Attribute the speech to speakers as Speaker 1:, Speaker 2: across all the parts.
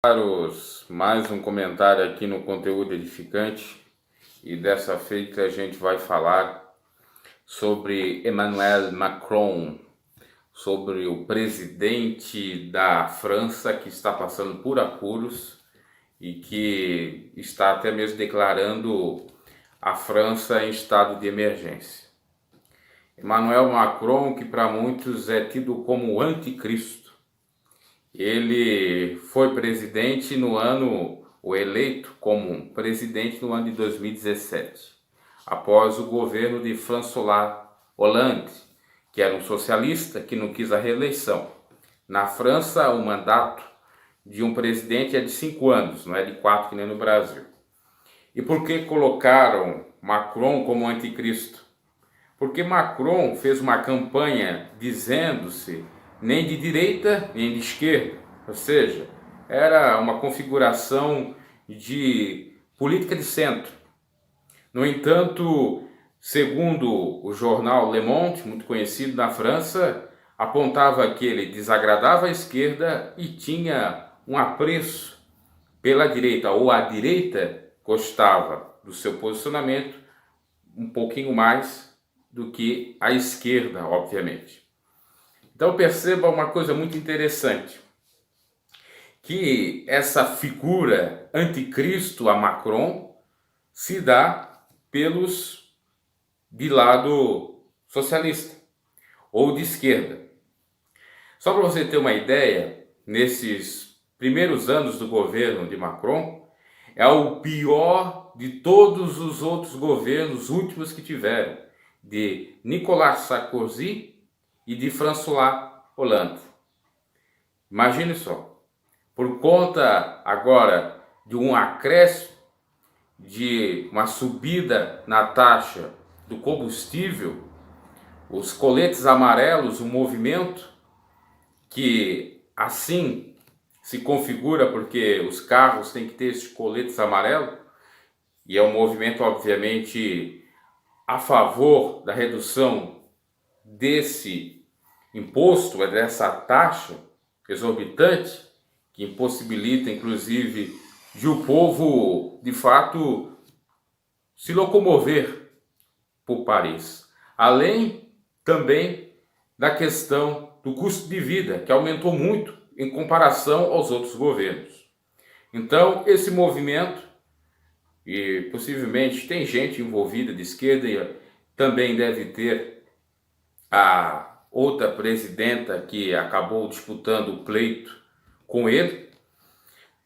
Speaker 1: Mais um comentário aqui no Conteúdo Edificante, e dessa feita a gente vai falar sobre Emmanuel Macron, sobre o presidente da França que está passando por apuros e que está até mesmo declarando a França em estado de emergência. Emmanuel Macron, que para muitos é tido como o anticristo, ele foi presidente ou eleito como presidente no ano de 2017, após o governo de François Hollande, que era um socialista que não quis a reeleição. Na França, o mandato de um presidente é de 5 anos, não é de 4 que nem no Brasil. E por que colocaram Macron como anticristo? Porque Macron fez uma campanha dizendo-se nem de direita nem de esquerda, ou seja, era uma configuração de política de centro. No entanto, segundo o jornal Le Monde, muito conhecido na França, apontava que ele desagradava a esquerda e tinha um apreço pela direita, ou a direita gostava do seu posicionamento um pouquinho mais do que a esquerda, obviamente. Então perceba uma coisa muito interessante, que essa figura anticristo a Macron se dá pelos de lado socialista ou de esquerda. Só para você ter uma ideia, nesses primeiros anos do governo de Macron, é o pior de todos os outros governos últimos que tiveram, de Nicolas Sarkozy e de François Hollande. Imagine só, por conta agora de um acréscimo, de uma subida na taxa do combustível, os coletes amarelos, um movimento que assim se configura porque os carros têm que ter esses coletes amarelos, e é um movimento obviamente a favor da redução desse imposto, dessa taxa exorbitante, que impossibilita inclusive de o povo de fato se locomover por Paris. Além também da questão do custo de vida, que aumentou muito em comparação aos outros governos. Então, esse movimento, e possivelmente tem gente envolvida de esquerda, e também deve ter a outra presidenta que acabou disputando o pleito com ele.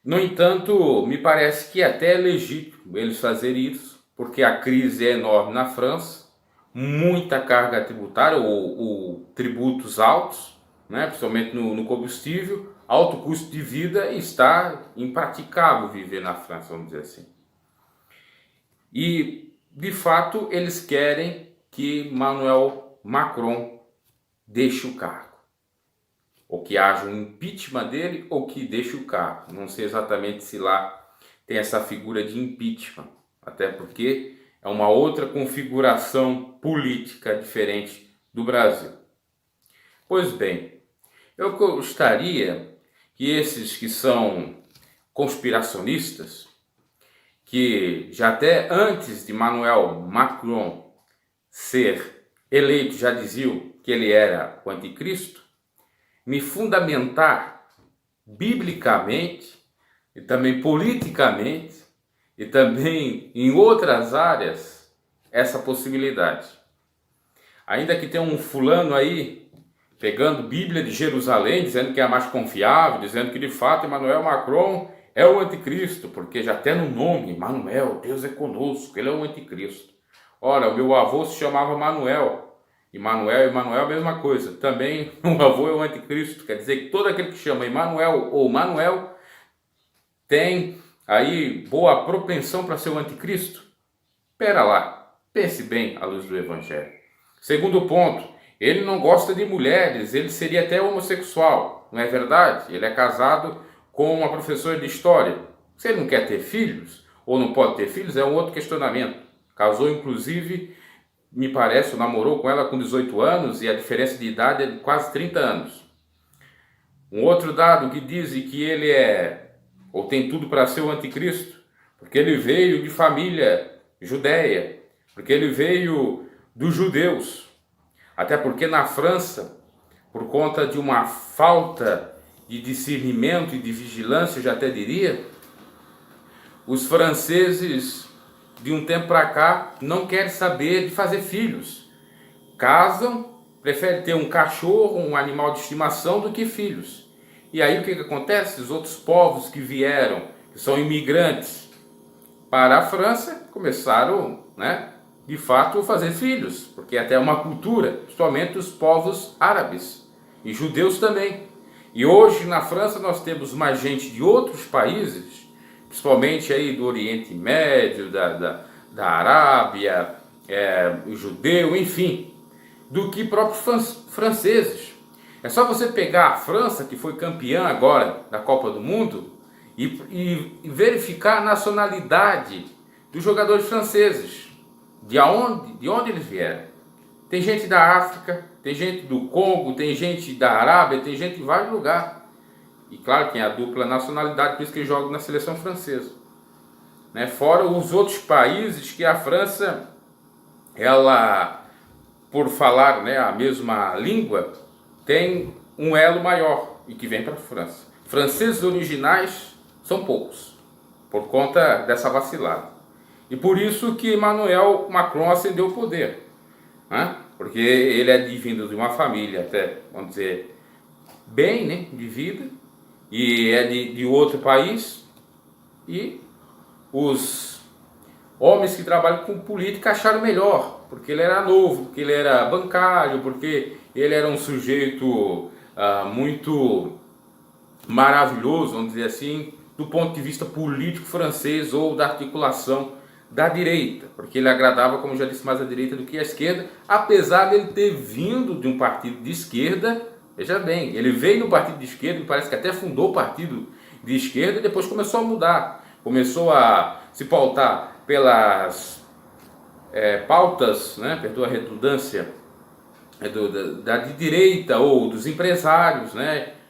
Speaker 1: No entanto, me parece que até é legítimo eles fazerem isso, porque a crise é enorme na França, muita carga tributária ou tributos altos, né, principalmente no combustível, alto custo de vida, e está impraticável viver na França, vamos dizer assim. E, de fato, eles querem que Emmanuel Macron deixe o cargo, ou que haja um impeachment dele, ou que deixe o cargo. Não sei exatamente se lá tem essa figura de impeachment, até porque é uma outra configuração política diferente do Brasil. Pois bem, eu gostaria que esses que são conspiracionistas, que já até antes de Emmanuel Macron ser eleito já diziam que ele era o anticristo, me fundamentar biblicamente e também politicamente e também em outras áreas essa possibilidade. Ainda que tenha um fulano aí pegando Bíblia de Jerusalém, dizendo que é a mais confiável, dizendo que de fato Emmanuel Macron é o anticristo, porque já até no nome, Emmanuel, Deus é conosco, ele é o anticristo. Ora, o meu avô se chamava Manuel. Emmanuel é a mesma coisa. Também o avô é o anticristo. Quer dizer que todo aquele que chama Emmanuel ou Manuel tem aí boa propensão para ser o anticristo? Espera lá, pense bem à luz do Evangelho. Segundo ponto, ele não gosta de mulheres, ele seria até homossexual, não é verdade? Ele é casado com uma professora de história. Se ele não quer ter filhos, ou não pode ter filhos, é um outro questionamento. Casou, inclusive, me parece, namorou com ela com 18 anos e a diferença de idade é de quase 30 anos. Um outro dado que diz que ele é ou tem tudo para ser o anticristo, porque ele veio de família judeia, porque ele veio dos judeus. Até porque na França, por conta de uma falta de discernimento e de vigilância, eu já até diria, os franceses de um tempo para cá não querem saber de fazer filhos. Casam, preferem ter um cachorro, um animal de estimação do que filhos. E aí o que acontece? Os outros povos que vieram, que são imigrantes para a França, começaram, de fato, a fazer filhos, porque até é uma cultura, principalmente os povos árabes e judeus também. E hoje na França nós temos mais gente de outros países, principalmente aí do Oriente Médio, da Arábia, judeu, enfim, do que próprios franceses. É só você pegar a França, que foi campeã agora da Copa do Mundo, e verificar a nacionalidade dos jogadores franceses, de onde eles vieram. Tem gente da África, tem gente do Congo, tem gente da Arábia, tem gente de vários lugares. E claro que tem a dupla nacionalidade, por isso que eles jogam na seleção francesa. Fora os outros países que a França, ela, por falar a mesma língua, tem um elo maior e que vem para a França. Franceses originais são poucos, por conta dessa vacilada. E por isso que Emmanuel Macron ascendeu o poder, porque ele é vindo de uma família até, vamos dizer, bem, de vida, e é de outro país, e os homens que trabalham com política acharam melhor, porque ele era novo, porque ele era bancário, porque ele era um sujeito muito maravilhoso, vamos dizer assim, do ponto de vista político francês ou da articulação da direita, porque ele agradava, como já disse, mais a direita do que a esquerda, apesar de ele ter vindo de um partido de esquerda. Veja bem, ele veio no partido de esquerda e parece que até fundou o partido de esquerda e depois começou a mudar, começou a se pautar pelas pautas, perdoa a redundância, de direita ou dos empresários,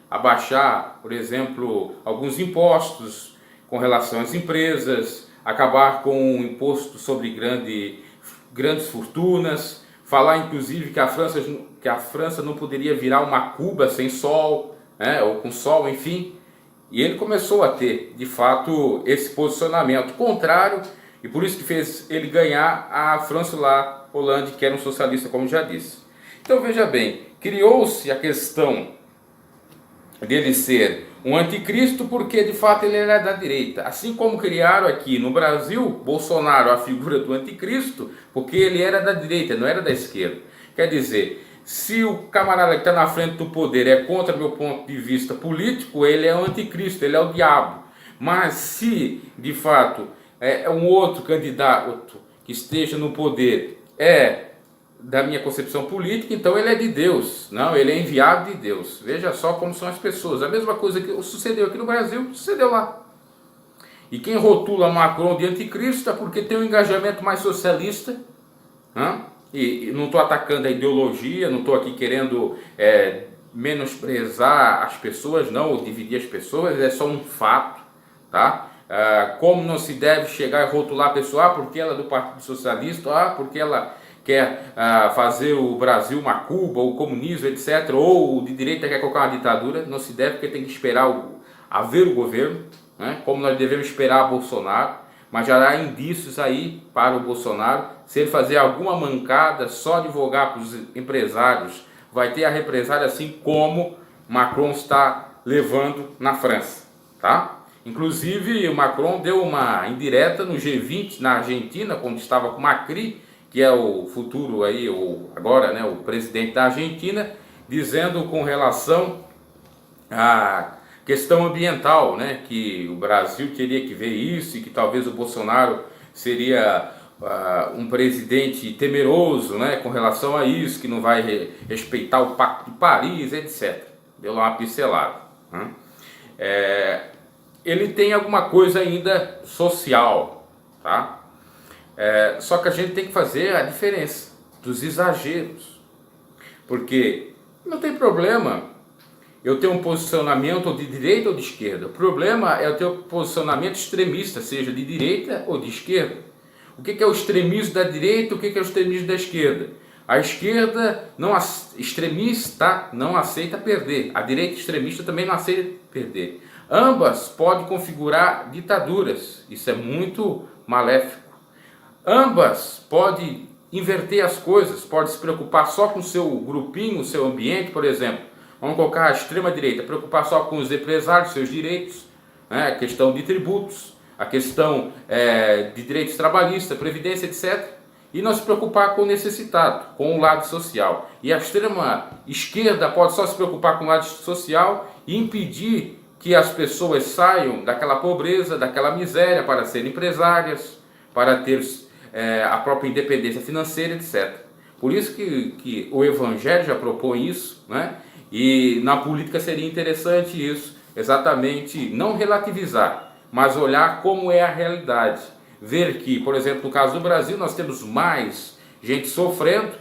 Speaker 1: abaixar, por exemplo, alguns impostos com relação às empresas, acabar com o imposto sobre grandes fortunas, falar inclusive que a França não poderia virar uma Cuba sem sol, ou com sol, enfim. E ele começou a ter, de fato, esse posicionamento contrário, e por isso que fez ele ganhar a François Hollande, que era um socialista, como já disse. Então veja bem, criou-se a questão dele ser um anticristo porque de fato ele era da direita. Assim como criaram aqui no Brasil, Bolsonaro, a figura do anticristo, porque ele era da direita, não era da esquerda. Quer dizer, se o camarada que está na frente do poder é contra meu ponto de vista político, ele é o anticristo, ele é o diabo. Mas se de fato é um outro candidato que esteja no poder da minha concepção política, então ele é de Deus. Não, ele é enviado de Deus. Veja só como são as pessoas. A mesma coisa que sucedeu aqui no Brasil, sucedeu lá. E quem rotula Macron de anticristo é porque tem um engajamento mais socialista. E não estou atacando a ideologia, não estou aqui querendo menosprezar as pessoas, não, ou dividir as pessoas, é só um fato, tá? Como não se deve chegar e rotular a pessoa, porque ela é do Partido Socialista, porque ela quer fazer o Brasil uma Cuba, o comunismo, etc., ou de direita quer colocar uma ditadura. Não se deve, porque tem que esperar haver o governo, como nós devemos esperar Bolsonaro, mas já há indícios aí para o Bolsonaro. Se ele fazer alguma mancada, só divulgar para os empresários, vai ter a represália, assim como Macron está levando na França, tá? Inclusive o Macron deu uma indireta no G20 na Argentina, quando estava com Macri, que é o futuro aí, agora, o presidente da Argentina, dizendo com relação à questão ambiental, que o Brasil teria que ver isso e que talvez o Bolsonaro seria um presidente temeroso, com relação a isso, que não vai respeitar o Pacto de Paris, etc. Deu lá uma pincelada. Ele tem alguma coisa ainda social, tá? Só que a gente tem que fazer a diferença dos exageros, porque não tem problema eu tenho um posicionamento ou de direita ou de esquerda. O problema é o teu posicionamento extremista, seja de direita ou de esquerda. O que é o extremismo da direita, o que é o extremismo da esquerda? A esquerda extremista não aceita perder. A direita extremista também não aceita perder. Ambas podem configurar ditaduras. Isso é muito maléfico. Ambas podem inverter as coisas, pode se preocupar só com o seu grupinho, o seu ambiente, por exemplo. Vamos colocar a extrema-direita, preocupar só com os empresários, seus direitos, né? A questão de tributos, a questão de direitos trabalhistas, previdência, etc. E não se preocupar com o necessitado, com o lado social. E a extrema-esquerda pode só se preocupar com o lado social e impedir que as pessoas saiam daquela pobreza, daquela miséria, para serem empresárias, para ter a própria independência financeira, etc. Por isso que o Evangelho já propõe isso, né? E na política seria interessante isso, exatamente não relativizar, mas olhar como é a realidade. Ver que, por exemplo, no caso do Brasil, nós temos mais gente sofrendo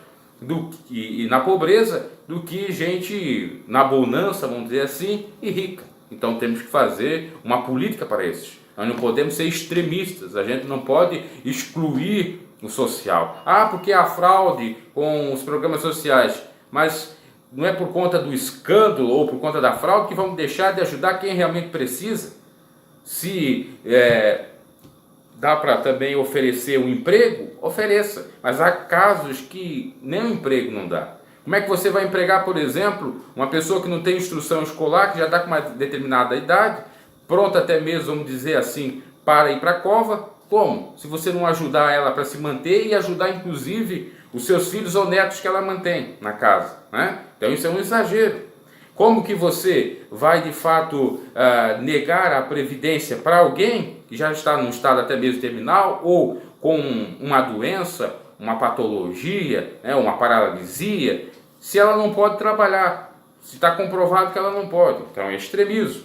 Speaker 1: e na pobreza do que gente na bonança, vamos dizer assim, e rica. Então temos que fazer uma política para esses. Nós não podemos ser extremistas, a gente não pode excluir o social. Porque há fraude com os programas sociais, mas não é por conta do escândalo ou por conta da fraude que vamos deixar de ajudar quem realmente precisa. Se dá para também oferecer um emprego, ofereça, mas há casos que nem um emprego não dá. Como é que você vai empregar, por exemplo, uma pessoa que não tem instrução escolar, que já está com uma determinada idade, pronta até mesmo, vamos dizer assim, para ir para a cova? Como? Se você não ajudar ela para se manter e ajudar, inclusive, os seus filhos ou netos que ela mantém na casa, né? Então isso é um exagero. Como que você vai, de fato, negar a previdência para alguém que já está num estado até mesmo terminal ou com uma doença, uma patologia, né, uma paralisia, se ela não pode trabalhar, se está comprovado que ela não pode? Então é extremismo.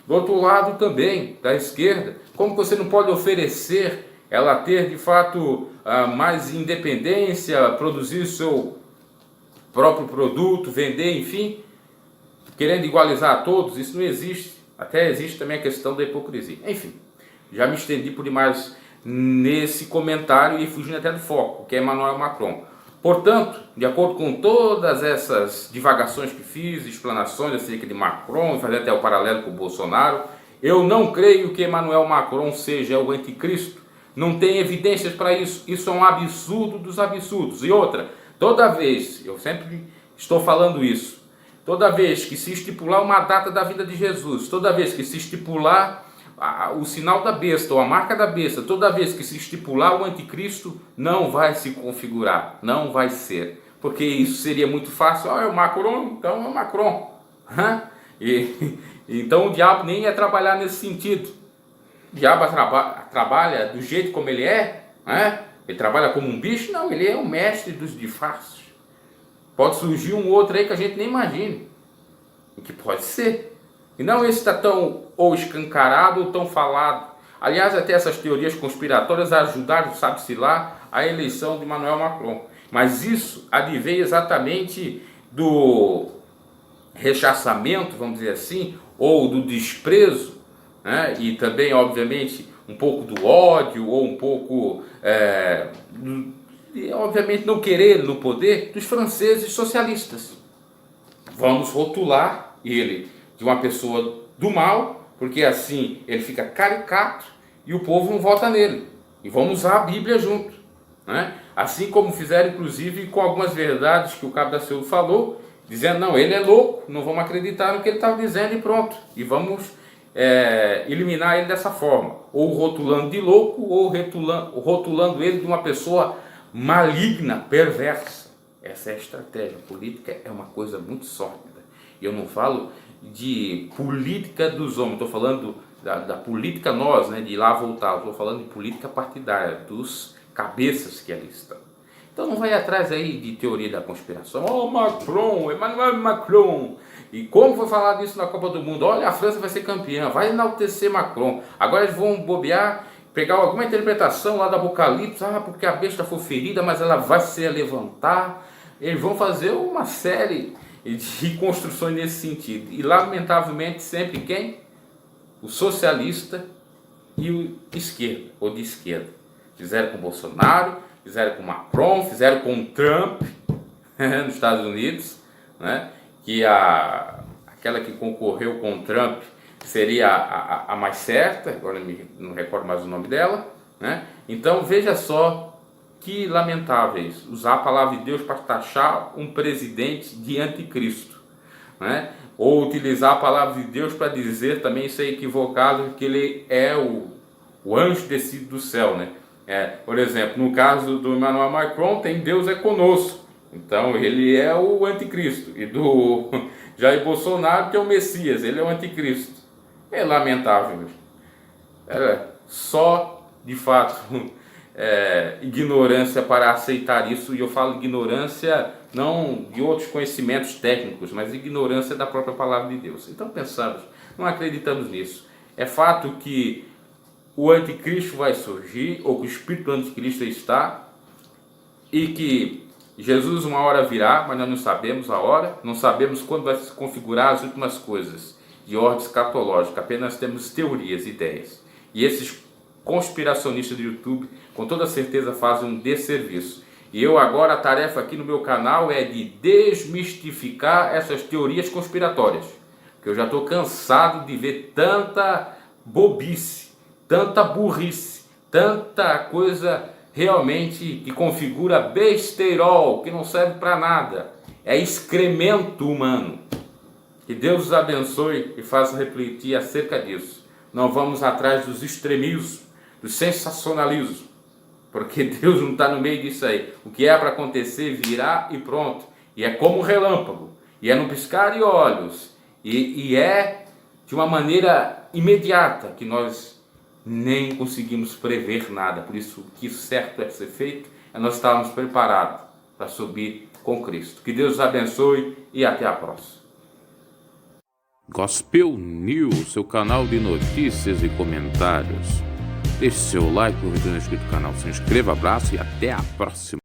Speaker 1: Do outro lado também, da esquerda, como você não pode oferecer ela ter, de fato, mais independência, produzir o seu próprio produto, vender, enfim, querendo igualizar a todos? Isso não existe. Até existe também a questão da hipocrisia. Enfim, já me estendi por demais nesse comentário e fugindo até do foco, que é Emmanuel Macron. Portanto, de acordo com todas essas divagações que fiz, explanações acerca de Macron, e fazer até o paralelo com o Bolsonaro, eu não creio que Emmanuel Macron seja o anticristo. Não tem evidências para isso. Isso é um absurdo dos absurdos. E outra, toda vez, eu sempre estou falando isso, toda vez que se estipular uma data da vida de Jesus, toda vez que se estipular o sinal da besta ou a marca da besta, toda vez que se estipular o anticristo, não vai se configurar, não vai ser, porque isso seria muito fácil. É o Macron, então é o Macron. Então o diabo nem ia trabalhar nesse sentido. O diabo trabalha do jeito como ele é, né? Ele trabalha como um bicho? Não, ele é o mestre dos disfarces. Pode surgir um outro aí que a gente nem imagine, o que pode ser. E não esse está tão ou escancarado ou tão falado. Aliás, até essas teorias conspiratórias ajudaram, sabe-se lá, a eleição de Emmanuel Macron. Mas isso advém exatamente do rechaçamento, vamos dizer assim, ou do desprezo, né? E também, obviamente, um pouco do ódio, ou um pouco, obviamente, não querer no poder dos franceses socialistas. Vamos rotular ele de uma pessoa do mal, porque assim ele fica caricato e o povo não vota nele. E vamos usar a Bíblia junto, né? Assim como fizeram inclusive com algumas verdades que o Cabo da Ciolo falou, dizendo, não, ele é louco, não vamos acreditar no que ele estava dizendo e pronto. E vamos eliminar ele dessa forma, ou rotulando de louco, ou rotulando ele de uma pessoa maligna, perversa. Essa é a estratégia. A política é uma coisa muito sórdida. E eu não falo de política dos homens, estou falando da política nós, né, de ir lá voltar, estou falando de política partidária, dos cabeças que ali estão. Então não vai atrás aí de teoria da conspiração. Macron, Emmanuel Macron. E como foi falado isso na Copa do Mundo? Olha, a França vai ser campeã, vai enaltecer Macron. Agora eles vão bobear, pegar alguma interpretação lá do Apocalipse, porque a besta foi ferida, mas ela vai se levantar. Eles vão fazer uma série e de construções nesse sentido. E lamentavelmente sempre quem? O socialista e o esquerda, ou de esquerda. Fizeram com Bolsonaro, fizeram com Macron, fizeram com Trump nos Estados Unidos, né? Que aquela que concorreu com Trump seria a mais certa, agora não recordo mais o nome dela, né? Então veja só que lamentáveis usar a palavra de Deus para taxar um presidente de anticristo, né? Ou utilizar a palavra de Deus para dizer também, isso é equivocado, que ele é o anjo descido do céu, né? Por exemplo, no caso do Emmanuel Macron, tem Deus é conosco, então ele é o anticristo, e do Jair Bolsonaro, que é o Messias, ele é o anticristo. É lamentável, só de fato ignorância para aceitar isso, e eu falo ignorância não de outros conhecimentos técnicos, mas ignorância da própria palavra de Deus. Então pensamos, não acreditamos nisso. É fato que o anticristo vai surgir, ou que o espírito do anticristo está, e que Jesus uma hora virá, mas nós não sabemos a hora, não sabemos quando vai se configurar as últimas coisas de ordem escatológica, apenas temos teorias, ideias. E esses conspiracionistas do YouTube com toda certeza fazem um desserviço. E eu agora, a tarefa aqui no meu canal é de desmistificar essas teorias conspiratórias, porque eu já estou cansado de ver tanta bobice, tanta burrice, tanta coisa realmente que configura besteirol, que não serve para nada, é excremento humano. Que Deus os abençoe e faça refletir acerca disso. Não vamos atrás dos extremismos, do sensacionalismo, porque Deus não está no meio disso aí. O que é para acontecer virá e pronto. E é como um relâmpago, e é no piscar de olhos, e é de uma maneira imediata, que nós nem conseguimos prever nada. Por isso, o que certo é ser feito é nós estarmos preparados para subir com Cristo. Que Deus os abençoe e até a próxima.
Speaker 2: Gospel News, seu canal de notícias e comentários. Deixe seu like, curta no inscrito do canal, se inscreva, abraço e até a próxima.